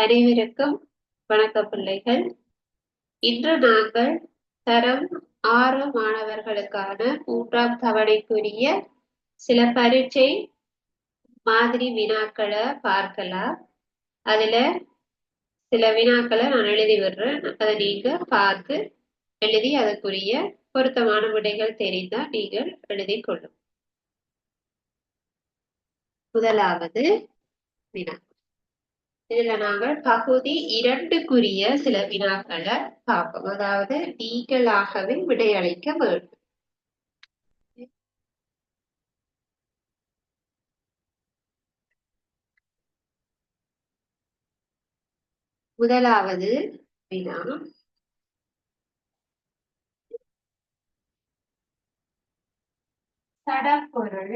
அனைவருக்கும் வணக்கம் பிள்ளைகள். இன்று நாங்கள் தரம் 6 மாணவர்களுக்கான 3ஆம் தவணைக்குரிய சில பரீட்சை மாதிரி வினாக்களை பார்க்கலாம். அதுல சில வினாக்களை நான் எழுதி விடுறேன். அதை நீங்க பார்த்து எழுதி அதற்குரிய பொருத்தமான விடைகள் தெரிந்தால் நீங்கள் எழுதி கொள்ளும். முதலாவது வினா. இதுல நாங்கள் பகுதி 2க்குரிய சில வினாக்களை பார்ப்போம். அதாவது நீங்களாகவே விடையளிக்க வேண்டும். முதலாவது வினா, சடப்பொருள்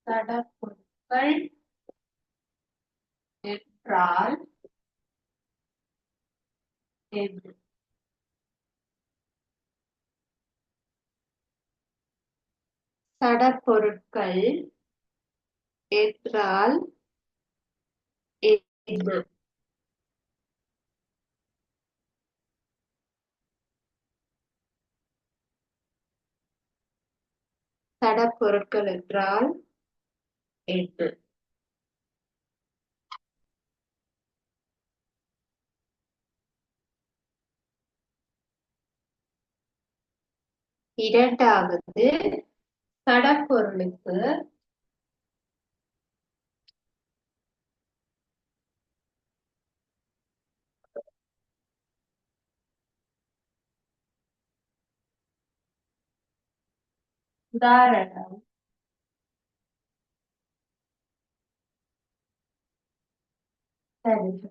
சடப்பொருட்கள் என்றால் என்ன? சடப்பொருட்கள் என்றால் என்ன? சடப்பொருட்கள் என்றால் என்ன? இரண்டாவது, சடப்பொருளுக்கு உதாரணம் தருக.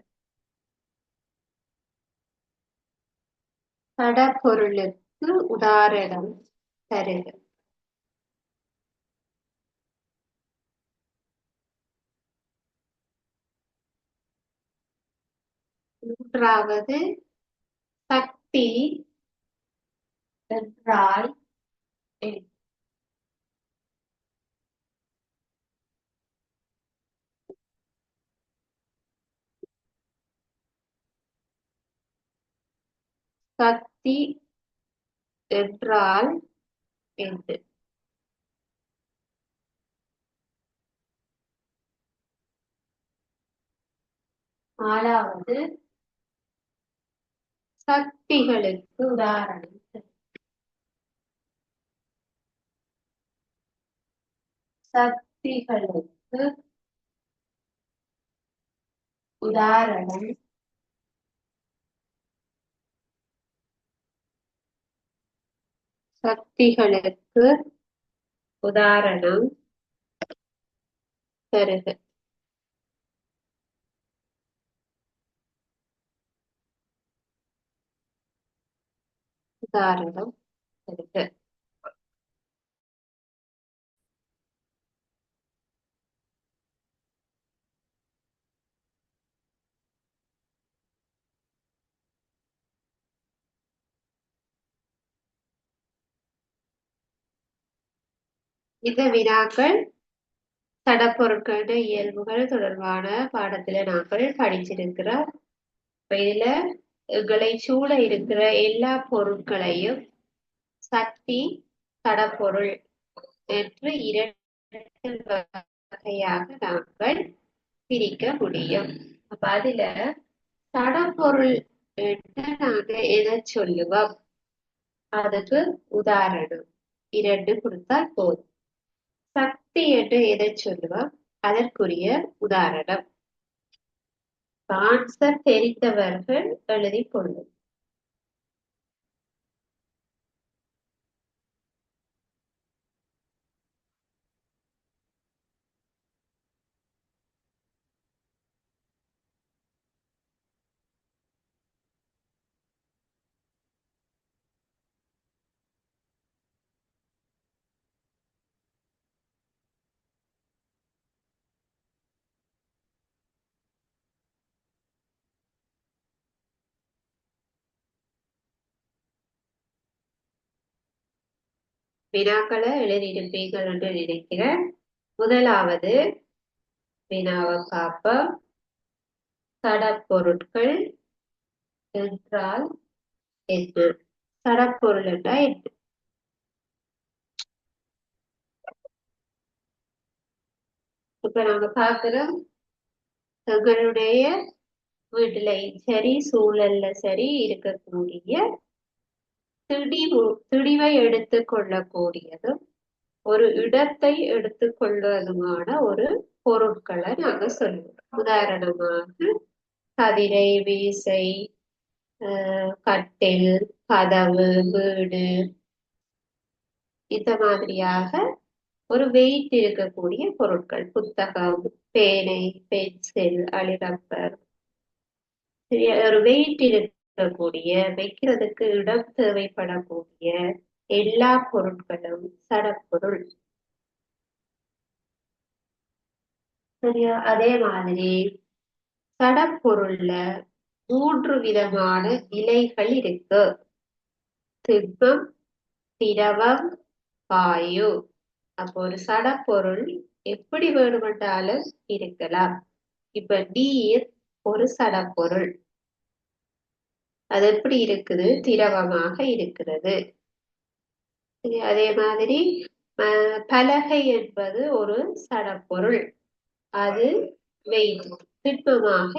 சடப்பொருளுக்கு உதாரணம் தருக. மூன்றாவது, சக்தி என்றால் என்ன? சக்தி என்றால் என்ன? நாலாவது, சக்திகளுக்கு உதாரணம் தருக. சக்திகளுக்கு உதாரணம் சக்திகளுக்கு உதாரணம் தருக. உதாரணம் தருக. இந்த வினாக்கள் சடப்பொருட்கள இயல்புகள் தொடர்பான பாடத்துல நாங்கள் படிச்சிருக்கிறோம். இதுல எங்களை சூழ இருக்கிற எல்லா பொருட்களையும் சக்தி, சடப்பொருள் என்று 2 வகையாக நாங்கள் பிரிக்க முடியும். அப்ப அதுல சடப்பொருள் என்று நாங்க எதை சொல்லுவோம்? அதுக்கு உதாரணம் 2 கொடுத்தால் போதும். சக்தி என்று எதை சொல்லுவோம்? அதற்குரிய உதாரணம். ஆன்சர் தெரிந்தவர்கள் எழுதி கொள்ளும். வினாக்களை எழுதியிருப்பீர்கள் என்று நினைக்கிறேன். முதலாவது வினாவை பார்ப்போம். சடப்பொருட்கள் என்றால் என்ன? சடப்பொருள் என்றால் என்ன? இப்ப நாங்க பார்க்கிறோம், எங்களுடைய வீட்டிலையும் சரி சூழல்ல சரி இருக்கக்கூடிய திடிவை எடுத்துக்கொள்ளக்கூடியதும் ஒரு இடத்தை எடுத்துக்கொள்வதுமான ஒரு பொருட்களை நாங்க சொல்லுவோம். உதாரணமாக கதிரை, வீசை, கட்டில், கதவு, வீடு, இந்த மாதிரியாக ஒரு வெயிட் இருக்கக்கூடிய பொருட்கள். புத்தகம், பேனை, பென்சில், அலிரப்பர், ஒரு வெயிட் இருக்கக்கூடிய, வைக்கிறதுக்கு இடம் தேவைப்படக்கூடிய எல்லா பொருட்களும் சடப்பொருள். சரியா? அதே மாதிரி சடப்பொருள்ல 3 விதமான நிலைகள் இருக்கு. திண்மம், திரவம், வாயு. அப்போ ஒரு சடப்பொருள் எப்படி வேணுமென்றாலும் இருக்கலாம். இப்ப நீர் ஒரு சடப்பொருள். அது எப்படி இருக்குது? திரவமாக இருக்கிறது. அதே மாதிரி பலகை என்பது ஒரு சடப்பொருள். அது வெயிட், திண்மமாக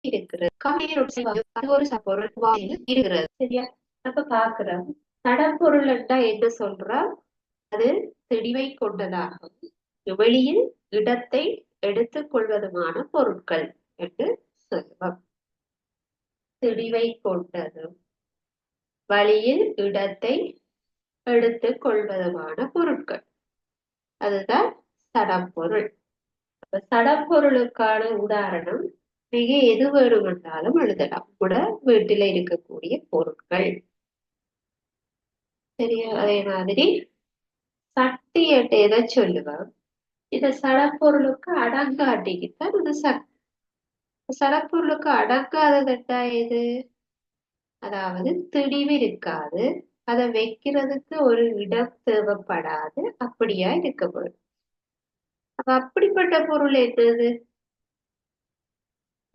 இருக்கிறது. அது ஒரு சடப்பொருள் இருக்கிறது. சரியா? அப்ப பாக்குறோம், சடப்பொருள் என்றா என்ன சொல்றோம்? அது தெளிவை கொண்டதாகும், வெளியில் இடத்தை எடுத்துக் கொள்வதுமான பொருட்கள் என்று சொல்லுவோம். தெளிவை கொண்டதும் வழியில் இடத்தை எடுத்துக் கொள்வதுமான பொருட்கள், அதுதான் சடப்பொருள். சடப்பொருளுக்கான உதாரணம் மிக எது வேணுமென்றாலும் எழுதலாம். கூட வீட்டில இருக்கக்கூடிய பொருட்கள். சரியா? அதே மாதிரி சக்தி என்று எதை சொல்லுவோம்? இந்த சடப்பொருளுக்கு அடங்காட்டிக்குத்தான் இது சக்தி. சடப்பொருளுக்கு அடங்காததுட்டா எது? அதாவது திணிவு இருக்காது, அதை வைக்கிறதுக்கு ஒரு இடம் தேவைப்படாது, அப்படியா இருக்கப்படும். அப்படிப்பட்ட பொருள் என்னது?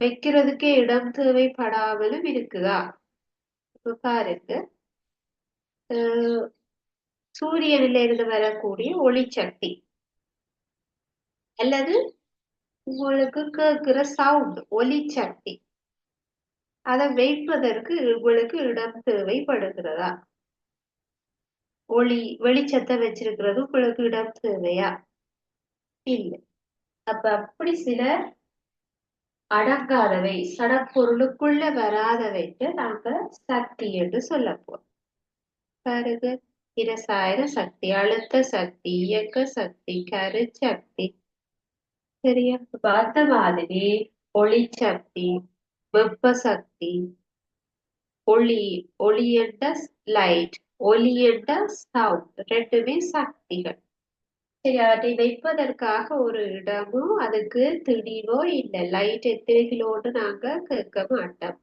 வைக்கிறதுக்கே இடம் தேவைப்படாமலும் இருக்குதா? இப்ப பாருங்க, சூரியனில இருந்து வரக்கூடிய ஒளிச்சக்தி அல்லது உங்களுக்கு கேட்கிற சவுண்ட் ஒலிச்சக்தி, அதை வைப்பதற்கு உங்களுக்கு இடம் தேவைப்படுகிறதா? வெளிச்சத்தை வச்சிருக்கிறது உங்களுக்கு இடம் தேவையா? இல்லை. அப்ப அப்படி சில அடங்காதவை, சடப்பொருளுக்குள்ள வராதவைக்கு நாங்க சக்தி என்று சொல்ல போறோம். பாருங்க, இரசாயன சக்தி, அழுத்த சக்தி, இயக்க சக்தி, கருச்சக்தி. சரியா? அந்த மாதிரி ஒளிச்சக்தி, வெப்ப சக்தி, ஒளி என்ற லைட், ஒலி என்ற சவுண்ட், ரெண்டுமே சக்திகள். சரி, அதை வைப்பதற்காக ஒரு இடமோ அதுக்கு திணிவோ இல்லை. லைட் எத்தனை கிலோன்னு நாங்க கேட்க மாட்டோம்.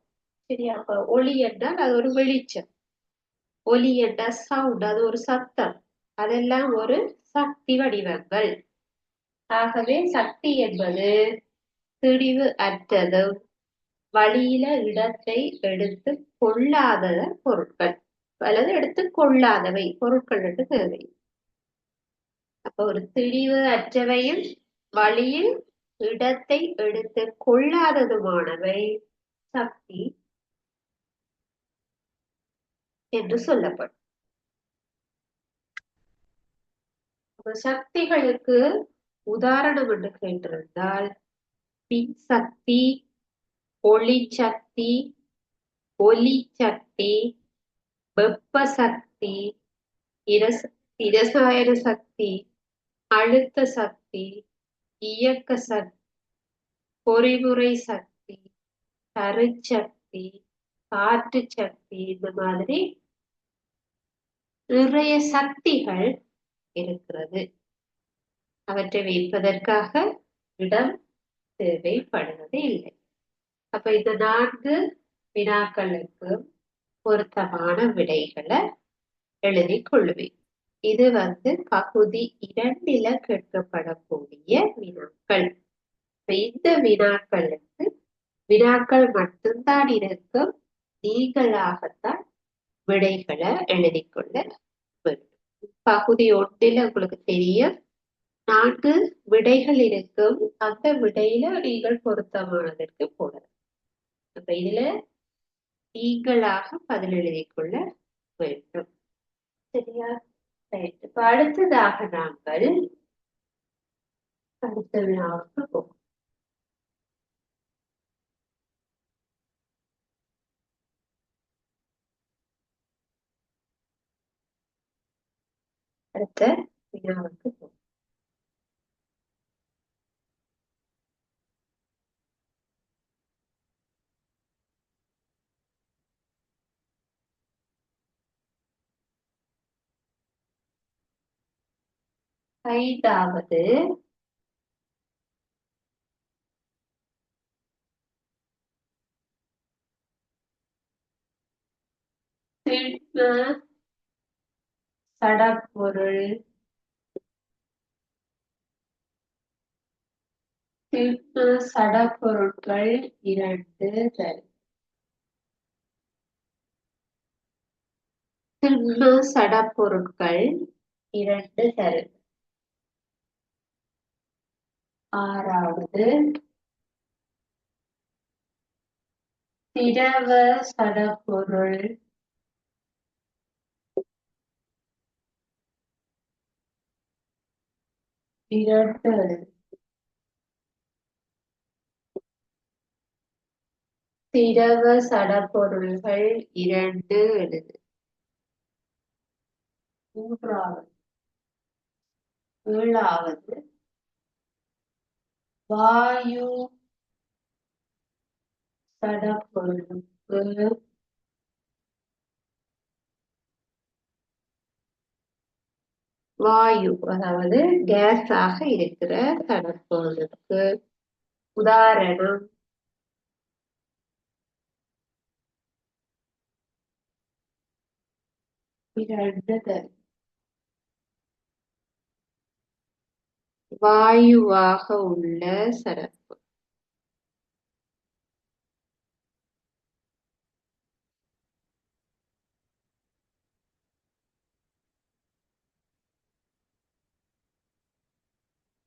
சரியா? அப்ப ஒளி என்றால் அது ஒரு வெளிச்சம், ஒலி என்ற சவுண்ட் அது ஒரு சத்தம், அதெல்லாம் ஒரு சக்தி வடிவங்கள். ஆகவே சக்தி என்பது திணிவு அற்றதும் வழியில இடத்தை எடுத்து கொள்ளாத பொருட்கள் அல்லது எடுத்துக் கொள்ளாதவை பொருட்கள் என்று தேவை. அப்ப ஒரு திணிவு அற்றவையும் வழியில் இடத்தை எடுத்து கொள்ளாததுமானவை சக்தி என்று சொல்லப்படும். சக்திகளுக்கு உதாரணம் என்று கேட்டிருந்தால் மின் சக்தி, ஒளி சக்தி, ஒலி சக்தி, வெப்ப சக்தி, இரசாயன சக்தி, அழுத்த சக்தி, இயக்க சக்தி, பொறிமுறை சக்தி, கருச்சக்தி, காற்று சக்தி, இந்த மாதிரி நிறைய சக்திகள் இருக்கிறது. அவற்றை வைப்பதற்காக இடம் தேவைப்படுவது இல்லை. அப்ப இந்த 4 வினாக்களுக்கு பொருத்தமான விடைகளை எழுதி கொள்வேன். இது பகுதி 2ல கேட்கப்படக்கூடிய வினாக்கள். இந்த வினாக்களுக்கு வினாக்கள் மட்டும்தான் இருக்கும். நீங்களாகத்தான் விடைகளை எழுதி கொள்ள வேண்டும். பகுதி 1ல உங்களுக்கு தெரியும் 4 விடைகள் இருக்கும். அந்த விடையில நீங்கள் பொருத்தமானதற்கு போடலாம். அப்ப இதுல நீங்களாக பதில் எழுதி கொள்ள வேண்டும். சரியா? இப்ப அடுத்ததாக நாங்கள் அடுத்த வினாவுக்கு போவோம். அடுத்த வினாவுக்கு போவோம். ஐந்தாவது திண்ம சடப்பொருள் திண்ம சடப்பொருட்கள் 2 தரும். திண்ம சடப்பொருட்கள் 2 தரும். 6வது திரவ சடப்பொருள் 2 திரவ சடப்பொருள்கள் 2 எழுது. 3வது 7வது வாயு சடப்பொருளுக்கு வாயு அதாவது கேஸாக இருக்கிற சடப்பொருளுக்கு உதாரணம் வாயுவாக உள்ள சடப்பு.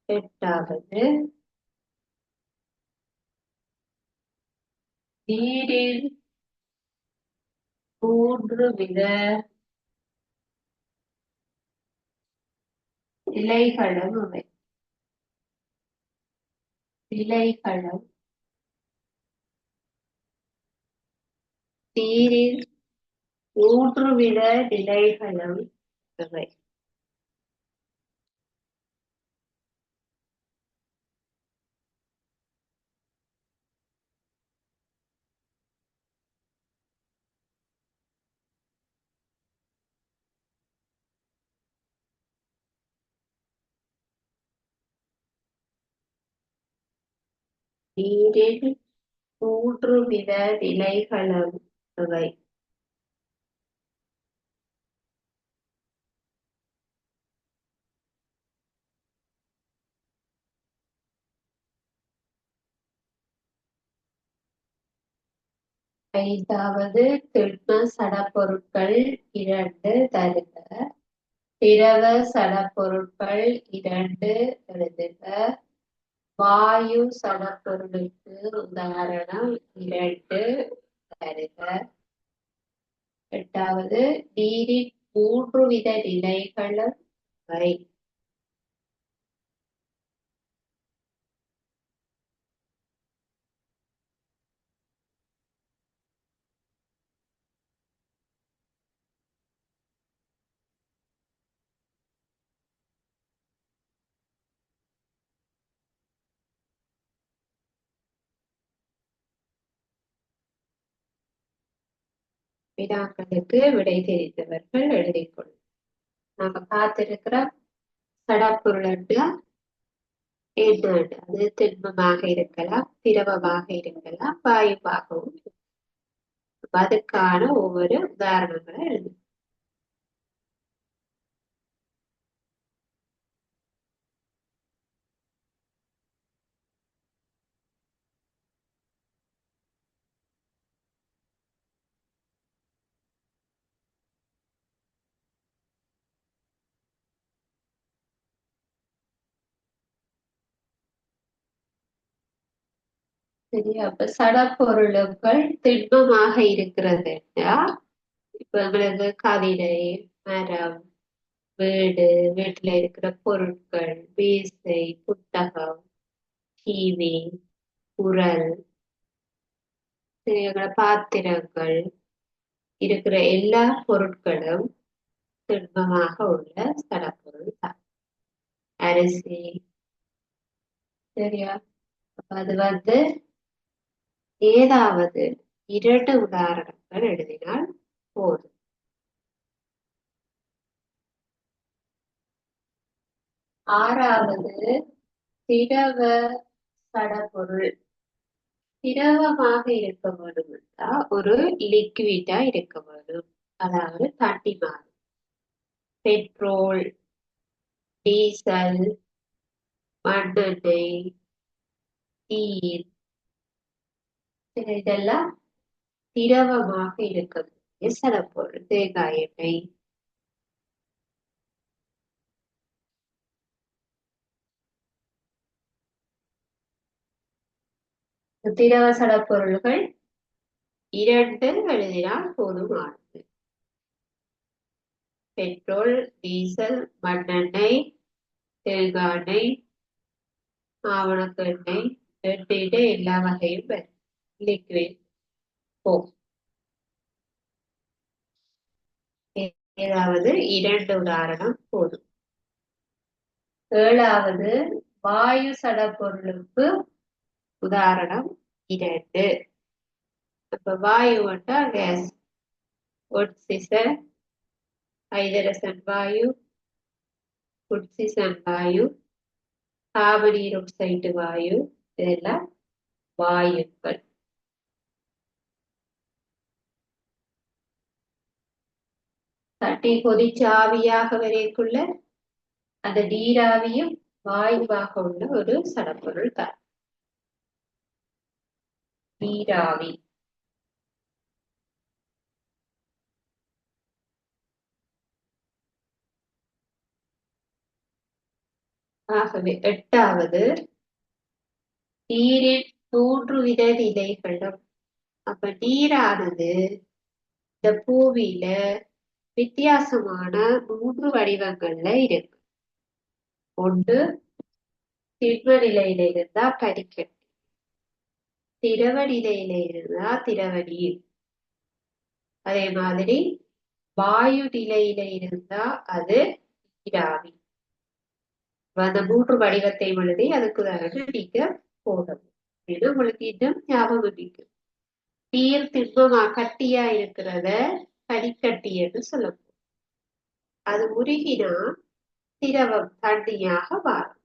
எட்டாவது நீரில் 3 வித நிலைகளும் அவை. நிலைகளும் நீரில் 3 வித நிலைகளும் அவை. நீரில் 3 வித நிலைகளும் அவை. ஐந்தாவது திண்ம சடப்பொருட்கள் 2 தருக. திரவ சடப்பொருட்கள் 2 எழுதுக. வாயு சடப்பொருளுக்கு உதாரணம் 2 தருக. எட்டாவது நீரின் 3 வித நிலைகளும் அவை. வினாக்களுக்கு விடை தெரிந்தவர்கள் எழுதிக்கொள்ளும். நாங்க பார்த்திருக்கிற சடப்பொருள் என்னன்னு அது திண்மமாக இருக்கலாம், திரவமாக இருக்கலாம், வாயுவாகவும் இருக்கலாம். அதுக்கான ஒவ்வொரு உதாரணங்களை எழுது. சரி, அப்ப சடப்பொருளுக்கள் திண்மமாக இருக்கிறதுன்னா இப்ப எங்களுக்கு கவிதை, மரம், வீடு, வீட்டுல இருக்கிற பொருட்கள், மேசை, புத்தகம், டிவி, குரல், சரி, எங்களோட பாத்திரங்கள் இருக்கிற எல்லா பொருட்களும் திண்மமாக உள்ள சடப்பொருள் தான். அரிசி, சரியா? அப்ப அது ஏதாவது இரண்டு உதாரணங்கள் எழுதினால் போதும். ஆறாவது, திரவ சடப்பொருள். திரவமாக இருக்க வேண்டும் என்றா ஒரு லிக்விடா இருக்க வேண்டும். அதாவது தண்ணி மாதிரி. பெட்ரோல், டீசல், மண்ணெண்ணெய், நீர், இதெல்லாம் திரவமாக இருக்கக்கூடிய சடப்பொருள். தேங்காய் எண்ணெய். திரவ சடப்பொருள்கள் இரண்டு எழுதினால் போதுமானது. பெட்ரோல், டீசல், மண்ணெண்ணெய், தேங்காய் எண்ணெய், ஆவணக்கு எண்ணெய், எண்ணெயில எல்லா வகையும் வரும். லிக்விட் போம். ஏதாவது இரண்டு உதாரணம் போதும். ஏழாவது, வாயு சடப்பொருளுக்கு உதாரணம் இரண்டு. அப்ப வாயு கேஸ், ஒட்சிசன், ஹைட்ரஜன் வாயு, ஒட்சிசன் வாயு, கார்பனீரொக்சைடு வாயு, இதெல்லாம் வாயுக்கள். தட்டி கொதிச்சு ஆவியாக வரைக்குள்ள அந்த நீராவியும் வாயுவாக உள்ள ஒரு சடப்பொருள் தான் நீராவி. ஆகவே எட்டாவது, நீரின் 3 வித நிலைகளும். அப்ப நீரானது இந்த பூமியில வித்தியாசமான 3 வடிவங்கள்ல இருக்கு. ஒன்று திண்ம நிலையில இருந்தா பனிக்கட்டி, திரவ நிலையில இருந்தா திரவ நீர், அதே மாதிரி வாயு நிலையில இருந்தா அது நீராவி. அந்த 3 வடிவத்தை எழுதி அதுக்கு நீங்க போடணும். இது உங்களுக்கு இன்னும் ஞாபகம் இருக்கு. நீர் திண்மமா கட்டியா இருக்கிறத பனிக்கட்டி என்று சொல்லப்போம். அது உருகினா திரவம் தண்ணியாக மாறும்.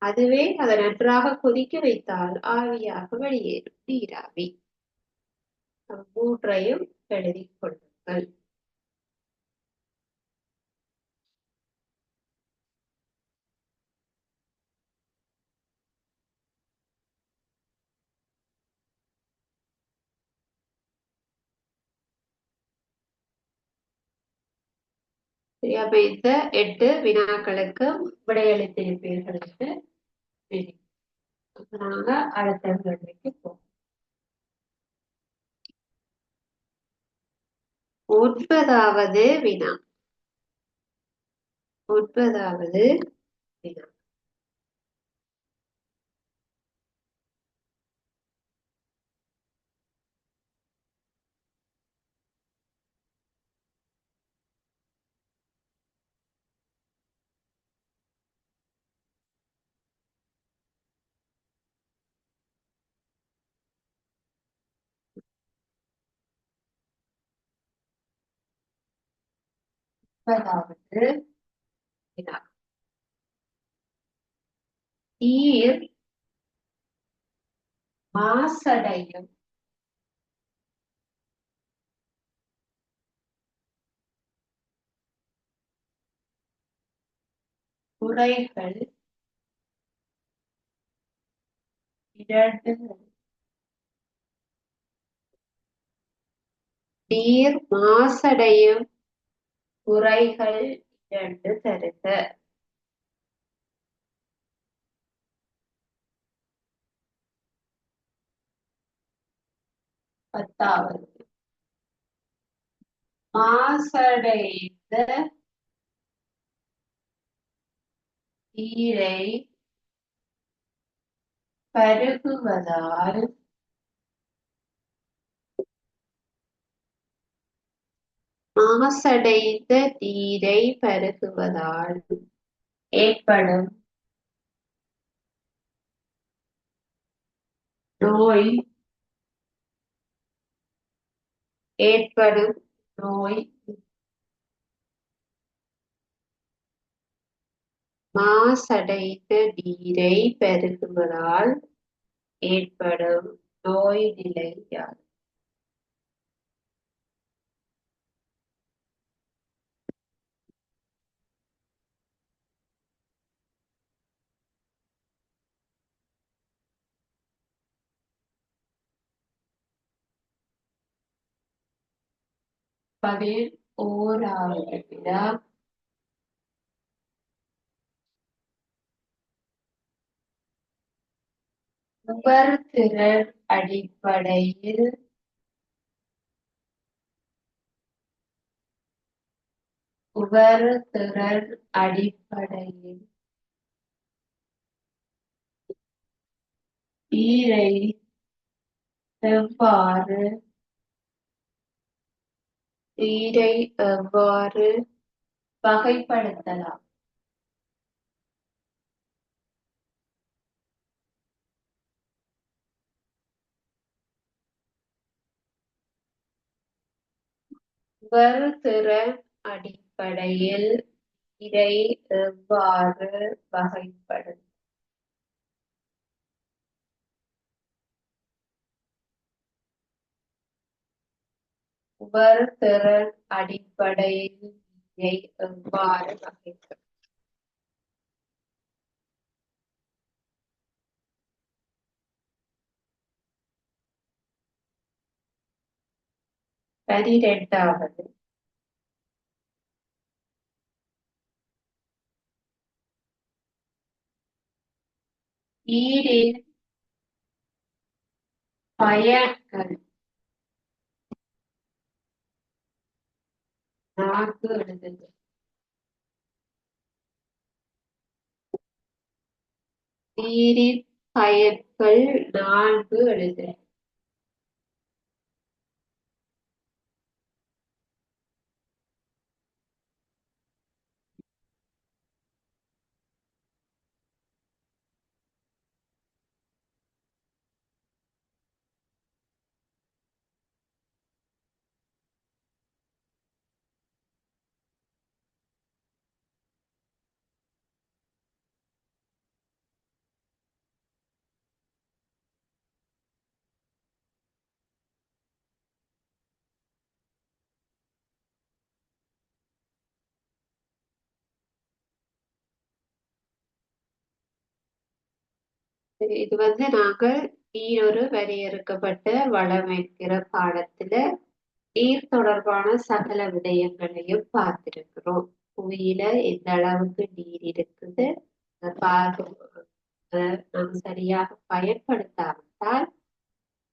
அதுவே அதை நன்றாக கொதிக்க வைத்தால் ஆவியாக வெளியேறும் நீராவி. மூன்றையும் எழுதி கொள்ளுங்கள். அப்ப இந்த 8 வினாக்களுக்கு விடையளித்திருப்பீர்கள் என்று நாங்க அடுத்த கேள்விக்கு போவோம். 9வது வினா. 9வது வினா. வினா. நீர் மாசடையும் குறைகள் இரண்டு. நீர் மாசடையும் குறைகள் இரண்டு தருக. 10வது மாசடைந்த நீரை பருகுவதால் மாசடைந்த நீரை பருகுவதால் ஏற்படும் நோய் மாசடைந்த நீரை பருகுவதால் ஏற்படும் நோய் நிலை யாது? பதில் ஓராவது வினா. உணர்திறன் அடிப்படையில் நீரை எவ்வாறு வகைப்படுத்தலாம்? உணர்திறன் அடிப்படையில் நீரை எவ்வாறு வகைப்படுத்தலாம்? உணர்திறன் அடிப்படையில் நீரை எவ்வாறு வகைப்படுத்தலாம்? 12வது நீரின் பயன்கள் 4 எழுதுக. நீரின் பயன்கள் 4 எழுதுக. இது நாங்கள் நீர் ஒரு வரையறுக்கப்பட்ட வளம் என்கிற பாடத்துல நீர் தொடர்பான சகல விடயங்களையும் பார்த்திருக்கிறோம். புவியில எந்த அளவுக்கு நீர் இருக்குது, நாம் சரியாக பயன்படுத்தாவிட்டால்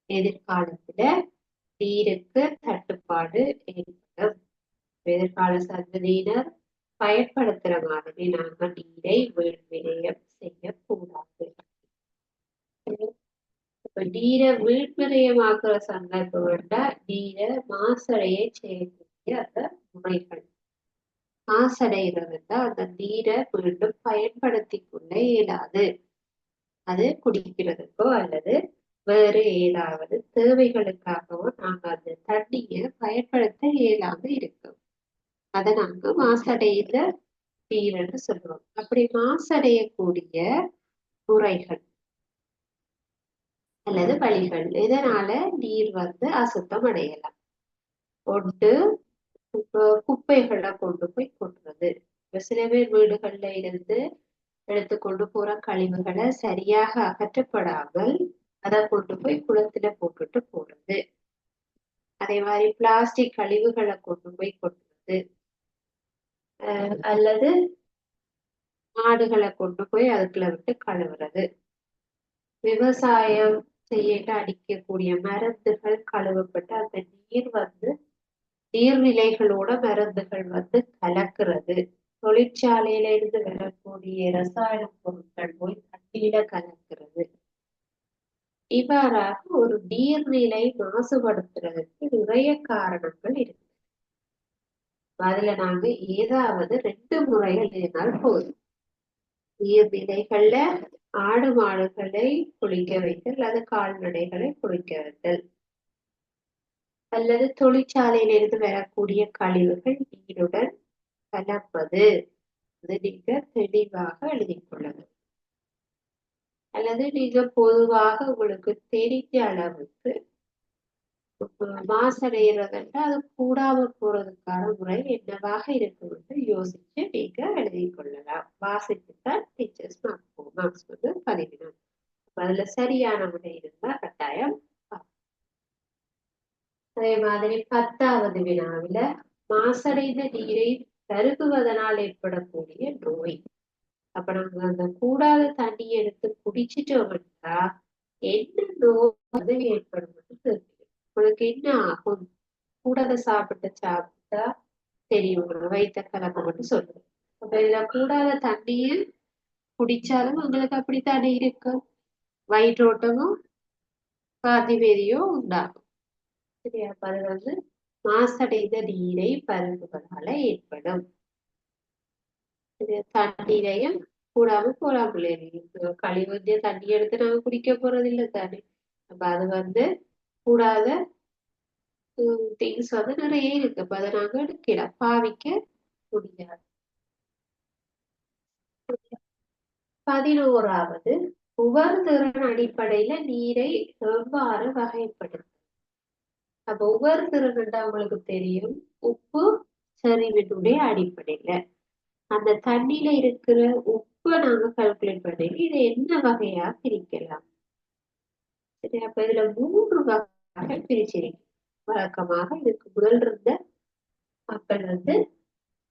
எதிர்காலத்துல நீருக்கு தட்டுப்பாடு ஏற்படும். எதிர்கால சந்ததியினர் பயன்படுத்துற மாதிரி நாங்கள் நீரை வீண் விரயம் செய்யக்கூடாது. நீரை வீண் விரயமாக்குற சந்தர்ப்பம் வேண்டா நீரை மாசடைய செய்யக்கூடிய அந்த முறைகள். மாசடைகிறதுனா அந்த நீரை மீண்டும் பயன்படுத்தி கொள்ள இயலாது. அது குடிக்கிறதுக்கோ அல்லது வேறு ஏதாவது தேவைகளுக்காகவோ நாங்க அந்த தண்ணியை பயன்படுத்த இயலாம இருக்கும். அதை நாங்க மாசடைந்த நீர் என்று சொல்லுவோம். அப்படி மாசடையக்கூடிய முறைகள் அல்லது வழிகள். இதனால நீர் அசுத்தம் அடையலாம். ஒன்று, குப்பைகளை கொண்டு போய் கொட்டுறது. சில பேர் வீடுகள்ல இருந்து எடுத்து கொண்டு போற கழிவுகளை சரியாக அகற்றப்படாமல் அதை கொண்டு போய் குளத்துல போட்டுட்டு போறது. அதே மாதிரி பிளாஸ்டிக் கழிவுகளை கொண்டு போய் கொட்டுறது, அல்லது மாடுகளை கொண்டு போய் அதுக்குள்ள விட்டு கழுவுறது. விவசாயம் செய்ய அடிக்கக்கூடிய மருந்துகள் கழுவப்பட்டு அந்த நீர் நீர்நிலைகளோட மருந்துகள் கலக்கிறது. தொழிற்சாலையில இருந்து வரக்கூடிய ரசாயன பொருட்கள் போய் தண்ணீர கலக்கிறது. இவ்வாறாக ஒரு நீர்நிலை மாசுபடுத்துறதுக்கு நிறைய காரணங்கள் இருக்கு. அதுல நாங்க ஏதாவது 2 முறைகள் இருந்தால் போதும். நீர்நிலைகள்ல ஆடு மாடுகளை குளிக்க வைத்தல் அல்லது கால்நடைகளை குளிக்க வைத்தல், அல்லது தொழிற்சாலையிலிருந்து வரக்கூடிய கழிவுகள் நீருடன் கலப்பது. அது நீங்க தெளிவாக எழுதிக் கொள்ளணும். அல்லது நீங்க பொதுவாக உங்களுக்கு தெரிஞ்ச அளவுக்கு மாசடைகிறதுன்னா அது கூடாம போறதுக்கான முறை என்னவாக இருக்கும் என்று யோசிச்சு நீங்க எழுதிக் கொள்ளலாம். வாசித்துத்தான் டீச்சர்ஸ் மார்க்ஸ் பதிவிடும். அதுல சரியான முறை இருந்தா கட்டாயம். அதே மாதிரி 10வது வினாவில மாசடைந்த நீரை பருகுவதனால் ஏற்படக்கூடிய நோய். அப்ப நம்ம அந்த கூடாத தண்ணி எடுத்து குடிச்சிட்டோம்னா என்ன நோய் ஏற்படும் உங்களுக்கு என்ன ஆகும்? கூடாத சாப்பிட்டா தெரியும், வயிற்ற கலப்பை மட்டும் சொல்லுங்க. அப்ப இதுல கூடாத தண்ணிய குடிச்சாலும் உங்களுக்கு அப்படித்தானே இருக்கும், வயிற்றோட்டமும் காதிவேதியும் உண்டாகும். சரியா? அப்ப அது மாசடைந்த நீரை பருகுவதால ஏற்படும். தண்ணீரையும் கூடாம போடாமலே கழிவு தண்ணி எடுத்து நாங்க குடிக்க போறது இல்லை தானே. அப்ப அது கூடாத திங்ஸ் நிறைய இருக்கு. அப்ப அதை நாங்க எடுக்கலாம், பாவிக்க முடியாது. 11வது, உவர்திறன் அடிப்படையில நீரை எவ்வாறு வகைப்படுத்தும். அப்ப உவர்திறன் உங்களுக்கு தெரியும், உப்பு சரிவினுடைய அடிப்படையில அந்த தண்ணியில இருக்கிற உப்பை நாங்க கால்குலேட் பண்ணி இதை என்ன வகையா பிரிக்கலாம். சரி, அப்ப இதுல 3 வகையாக பிரிச்சிருக்கு. வழக்கமாக இதுக்கு முதல் இருந்த மக்கள்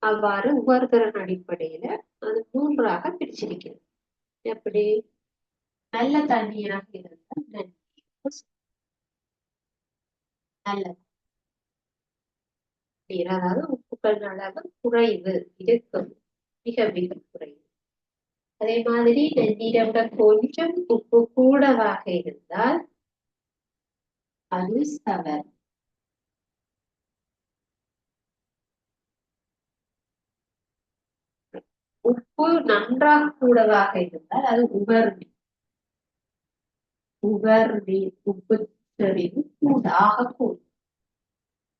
அவ்வாறு உவர்திறன் அடிப்படையில அது 3ஆக பிரிச்சிருக்கிறது. எப்படி? நல்ல தண்ணீராக இருந்தால் நல்ல நீர், அதாவது உப்புக்கள் அளவு குறைவு இருக்கும், மிக மிக குறைவு. அதே மாதிரி நீரை கொஞ்சம் உப்பு கூடவாக இருந்தால் அது சவர். உப்பு நன்றாக கூடவாக இருந்தால் அது உவர் நீர். உவர் நீர் உப்பு செறிவு கூடாக கூடும்.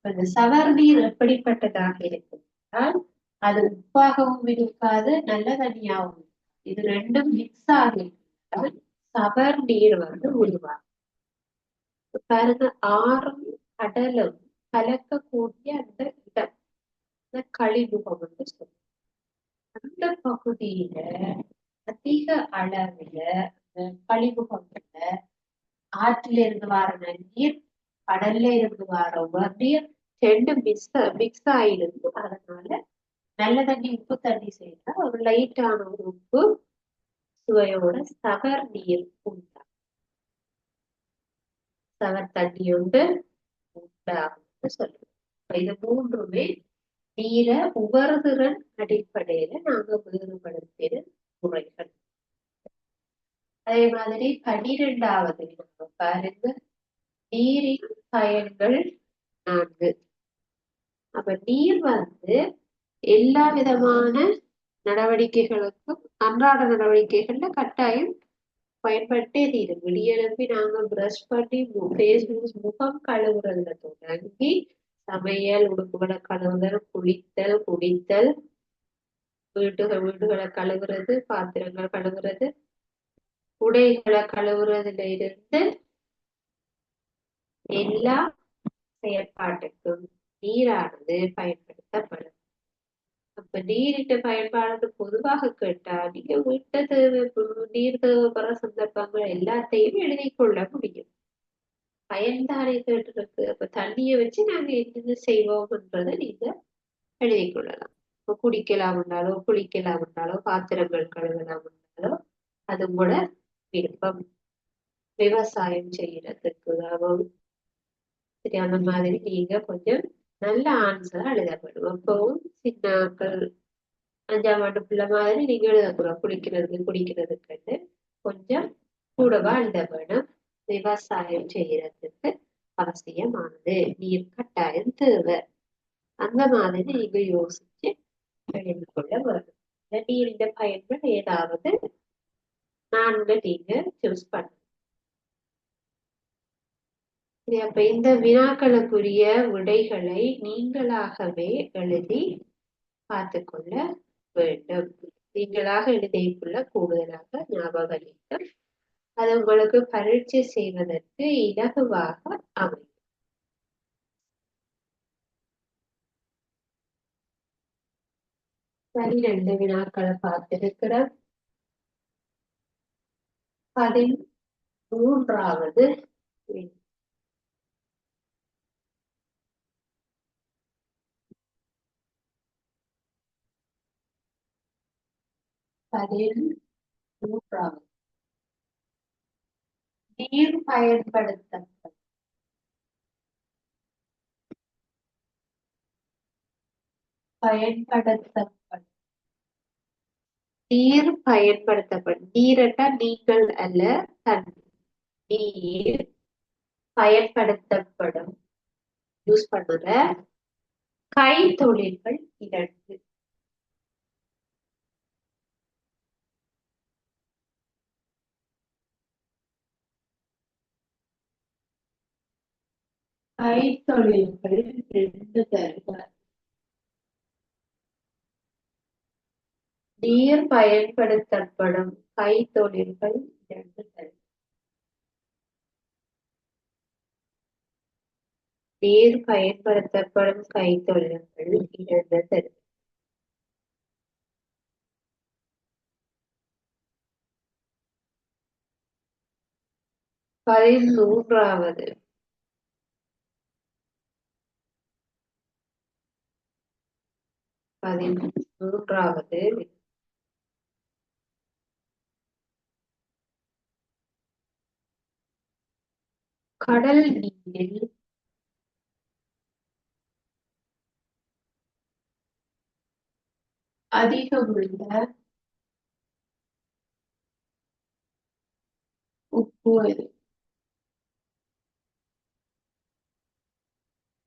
அந்த சவர் நீர் எப்படிப்பட்டதாக இருக்கும்னால் அது உப்பாகவும் இருக்காது, நல்ல தண்ணியாகவும். இது ரெண்டும் மிக்ஸ் ஆகி சவர் நீர் உருவாகும். பாருங்க, ஆறும் கடலும் கலக்கக்கூடிய அந்த இடம், அந்த கழிமுகம் சொல்லுவோம். அந்த பகுதியில அதிக அளவுல கழிமுகங்கள்ல ஆற்றில இருந்து வர நீர், கடல்ல இருந்து வர நீர் ரெண்டும் மிக்ஸ் ஆயிருக்கு. அதனால நல்ல தண்ணி உப்பு தண்ணி சேர்த்தா ஒரு லைட்டான ஒரு உப்பு சுவையோட சவர் நீர் உண்டா, சவர் தண்ணி உண்டாகும் சொல்லுவோம். இது 3மே நீரை உவர்திறன் அடிப்படையில நாங்க வேறுபடுத்தின முறைகள். அதே மாதிரி 12வது பாருங்க, நீரின் பயன்கள் 4. அப்ப நீர் எல்லா விதமான நடவடிக்கைகளுக்கும் அன்றாட நடவடிக்கைகள்ல கட்டாயம் பயன்பட்டே தீரும். விடியெழுப்பி நாங்க பிரஷ் பண்ணி முகம் கழுவுறதுல தொடங்கி சமையல், உடுப்புகளை கழுவுதல், குளித்தல், குடித்தல், வீடுகளை கழுவுறது, பாத்திரங்கள் கழுவுறது, உடைகளை கழுவுறதுல இருந்து எல்லா செயற்பாட்டுக்கும் நீரானது பயன்படுத்தப்படும். அப்ப நீரிட்ட பயன்பாடு பொதுவாக கேட்டா நீங்க வீட்டு தேவை நீர் தேவைப்படுற சந்தர்ப்பங்கள் எல்லாத்தையும் எழுதி கொள்ள முடியும். பயன்தானே கேட்டிருக்கு. அப்ப தண்ணியை வச்சு நாங்க என்னென்ன செய்வோம்ன்றதை நீங்க எழுதி கொள்ளலாம். இப்போ குடிக்கலாம்னாலோ குளிக்கலாம்னாலோ பாத்திரங்கள் கழுவலாம்னாலோ அது கூட விருப்பம். விவசாயம் செய்யறதுக்காகவும் சரி அந்த மாதிரி நீங்க கொஞ்சம் நல்ல ஆன்சரா எழுதப்படும். அப்பவும் சின்னாக்கள் 5ஆம் ஆண்டு பிள்ளை மாதிரி நீங்க எழுதக்கூடாது. குடிக்கிறதுக்கு கொஞ்சம் கூடவா எழுத வேணும். விவசாயம் செய்யறதுக்கு அவசியமானது, நீர் கட்டாயம் தேவை. அந்த மாதிரி நீங்க யோசிச்சு எழுதி கொள்ள வரும். நீரின் பயன்கள் ஏதாவது 4 நீங்க சூஸ் பண்ண. அப்ப இந்த வினாக்களுக்குரிய விடைகளை நீங்களாகவே எழுதி பார்த்து கொள்ள வேண்டும். நீங்களாக எழுதிக்குள்ள கூடுதலாக ஞாபகம் இருக்கும். அது உங்களுக்கு பரீட்சை செய்வதற்கு இலகுவாக அமையும். 12 வினாக்களை பார்த்திருக்கிறோம். 13வது வினா. 13வது நீர் பயன்படுத்தப்படும் நீர் பயன்படுத்தப்படும். நீரட்டா நீங்கள் அல்ல, தண்ணீர். நீர் பயன்படுத்தப்படும் யூஸ் பண்ணுற கைத்தொழில்கள் 2. கைத்தொழில்கள் 2 தருக. நீர் பயன்படுத்தப்படும் கைத்தொழில்கள் 2 தருக. நீர் பயன்படுத்தப்படும் கைத்தொழில்கள் 2 தருக. பதிமூன்றாவது கடல் நீரில் அதிகமுள்ள உப்பு எது?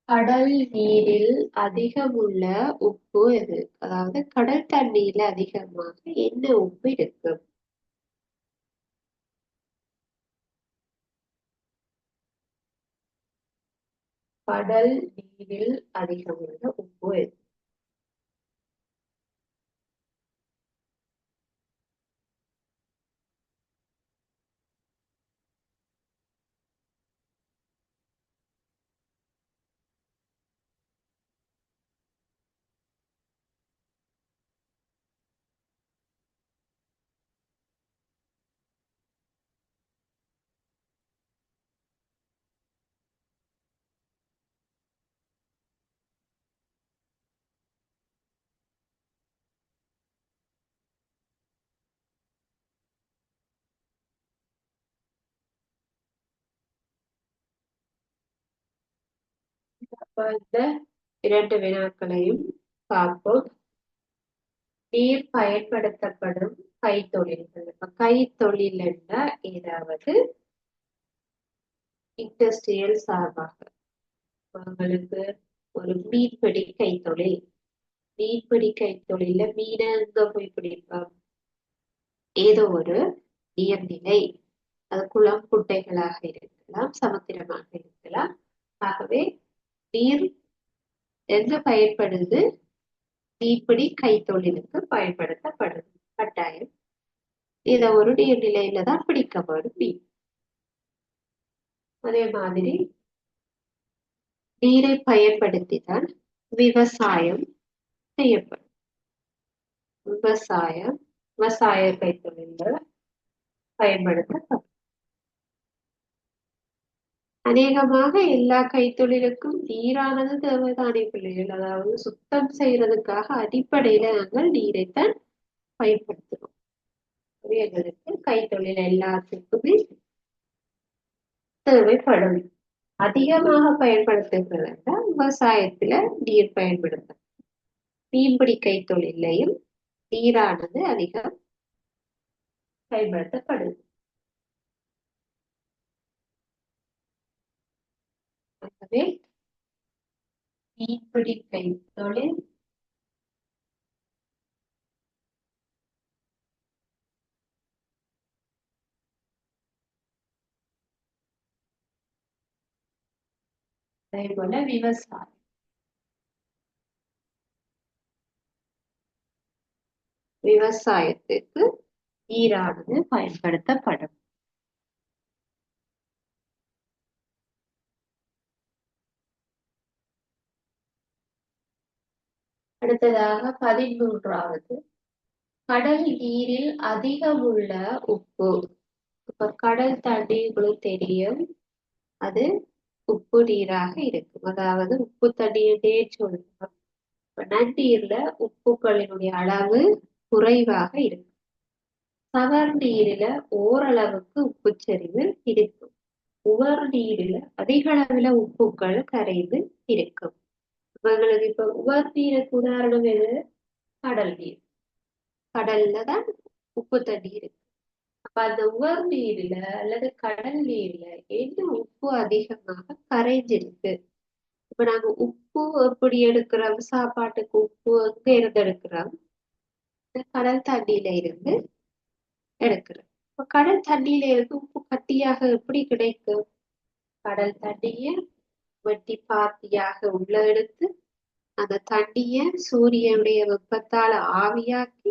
கடல் நீரில் அதிகமுள்ள உப்பு எது? அதாவது கடல் தண்ணீர்ல அதிகமாக என்ன உப்பு இருக்கு? கடல் நீரில் அதிகமுள்ள உப்பு எது? இந்த 2 வினாக்களையும் பார்ப்போம். நீர் பயன்படுத்தப்படும் கைத்தொழில்கள். கைத்தொழில் என்றால் ஏதாவது இண்டஸ்ட்ரியல் சார்பாக உங்களுக்கு ஒரு மீன்பிடி கைத்தொழில். மீன்பிடி கைத்தொழில மீனை எங்க போய் பிடிப்போம்? ஏதோ ஒரு நீர்நிலை, அது குளம் குட்டைகளாக இருக்கலாம், சமுத்திரமாக இருக்கலாம். ஆகவே நீர் எங்க பயன்படுது? மீன்பிடி கைத்தொழிலுக்கு பயன்படுத்தப்படுது கட்டாயம். இதை ஒரு நீர்நிலையில தான் பிடிக்க வேணும் மீன். அதே மாதிரி நீரை பயன்படுத்திதான் விவசாயம் செய்யப்படும். விவசாய கைத்தொழில்கள் பயன்படுத்தப்படும். அநேகமாக எல்லா கைத்தொழிலுக்கும் நீரானது தேவைதானே பிள்ளைகள். அதாவது சுத்தம் செய்யறதுக்காக அடிப்படையில நாங்கள் நீரைத்தான் பயன்படுத்துறோம். எங்களுக்கு கைத்தொழில் எல்லாத்துக்குமே தேவைப்படும். அதிகமாக பயன்படுத்துகிறதா விவசாயத்துல நீர் பயன்படுத்தும். மீன்பிடி கைத்தொழிலையும் நீரானது அதிகம் பயன்படுத்தப்படுது. ஆகவே மீன்பிடி கைத்தொழில் அதே போல விவசாயத்துக்கு நீரானது பயன்படுத்தப்படும். அடுத்ததாக 13வது கடல் நீரில் அதிகமுள்ள உப்பு. இப்ப கடல் தண்ணீர்களுக்கு தெரியும், அது உப்பு நீராக இருக்கும். அதாவது உப்பு தண்ணீரே சொல்லலாம். நன்னீர்ல உப்புக்களினுடைய அளவு குறைவாக இருக்கும். சவர் நீரில ஓரளவுக்கு உப்புச்சரிவு இருக்கும். உவர் நீரில அதிக அளவுல உப்புக்கள் கரைந்து இருக்கும். இவங்களுக்கு இப்ப உவர் நீருக்கு உதாரணம் எது? கடல் நீர். கடல்ல தான் உப்பு தண்ணி இருக்கு. அப்ப அந்த உவர் நீர்ல அல்லது கடல் நீர்ல என்ன உப்பு அதிகமாக கரைஞ்சிருக்கு. இப்ப நாங்க உப்பு எப்படி எடுக்கிறோம்? சாப்பாட்டுக்கு உப்பு எங்க இருந்து எடுக்கிறோம்? கடல் தண்ணியில இருந்து எடுக்கிறோம். இப்ப கடல் தண்ணியில இருந்து உப்பு கட்டியாக எப்படி கிடைக்கும்? கடல் தண்ணிய வெட்டி பாத்தியாக உள்ள எடுத்து அந்த தண்ணிய சூரியனுடைய வெப்பத்தால ஆவியாக்கி,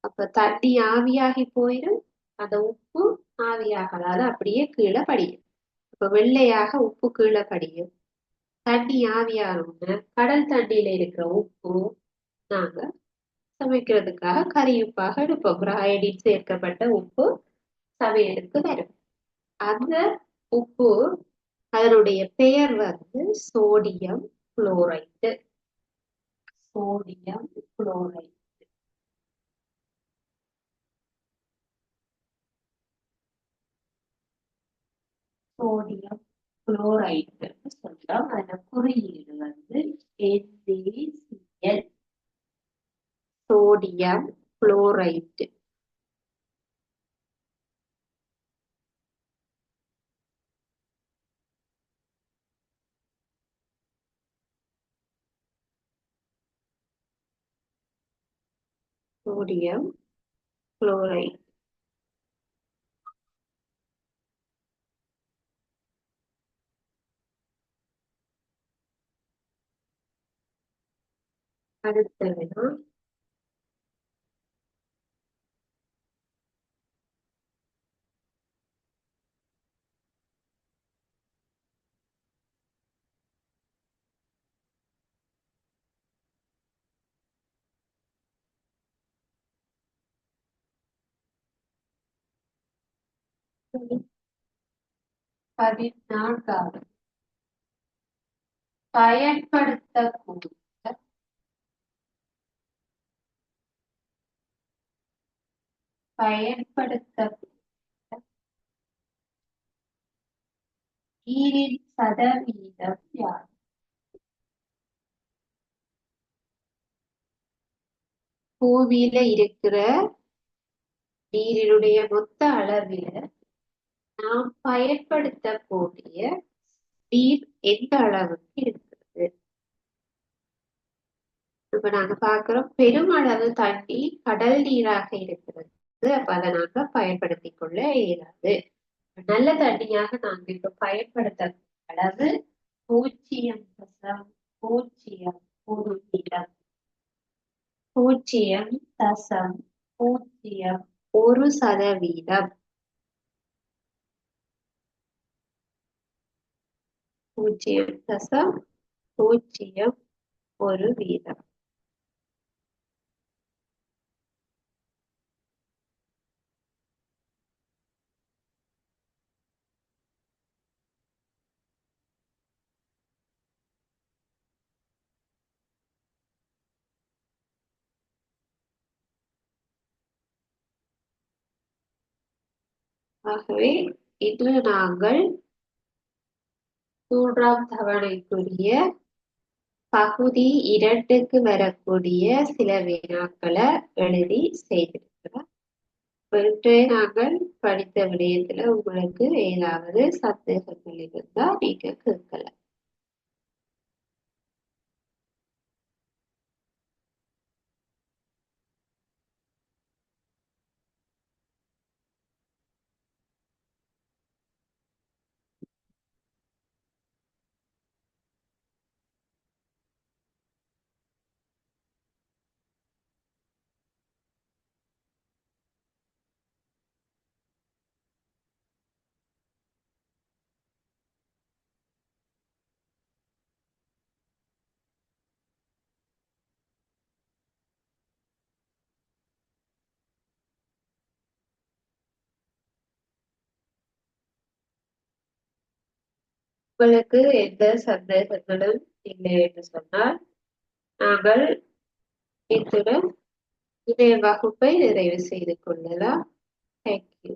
அப்ப தண்ணி ஆவியாகி போயிடும். அந்த உப்பு ஆவியாகலாத அப்படியே கீழே படியும். இப்ப வெள்ளையாக உப்பு கீழே படியும். தண்ணி ஆவியானோம்னா கடல் தண்ணியில இருக்கிற உப்பு நாங்க சமைக்கிறதுக்காக கறி உப்பாக எடுப்போம். அயடின் சேர்க்கப்பட்ட உப்பு சமையலுக்கு வரும். அந்த உப்பு அதனுடைய பெயர் sodium chloride. Sodium chloride. Sodium chloride சொல்றோம். அதோட குறியீடு NaCl. Sodium chloride. Sodium chloride. அடுத்ததுனா பதினான்காவது பயன்படுத்தக்கூடிய நீரின் சதவீதம் யார்? பூமியில இருக்கிற நீரினுடைய மொத்த அளவில நாம் பயன்படுத்தக்கூடிய நீர் எந்த அளவுக்கு இருக்கிறது? இப்ப நாங்க பாக்குறோம், பெருமளவு தண்ணி கடல் நீராக இருக்கிறது. அப்ப அதை நாங்க பயன்படுத்திக் கொள்ள இயலாது. நல்ல தண்ணியாக நாங்க இப்ப பயன்படுத்த அளவு 0.001. 0.001. 1% 0.01 வீதம். ஆகவே இன்று நாங்கள் 3ஆம் தவணைக்குரிய பகுதி 2க்கு வரக்கூடிய சில வினாக்களை எழுதி செய்திருக்கிறோம். இன்றைய நாங்கள் படித்த விடயத்துல உங்களுக்கு ஏதாவது சந்தேகங்கள் இருந்தா நீங்க கேட்கலாம். உங்களுக்கு எந்த சந்தேகங்களும் இல்லை என்று சொன்னால் நாங்கள் இத்துடன் இன்றைய வகுப்பை நிறைவு செய்து கொள்ளலாம். தேங்க்யூ.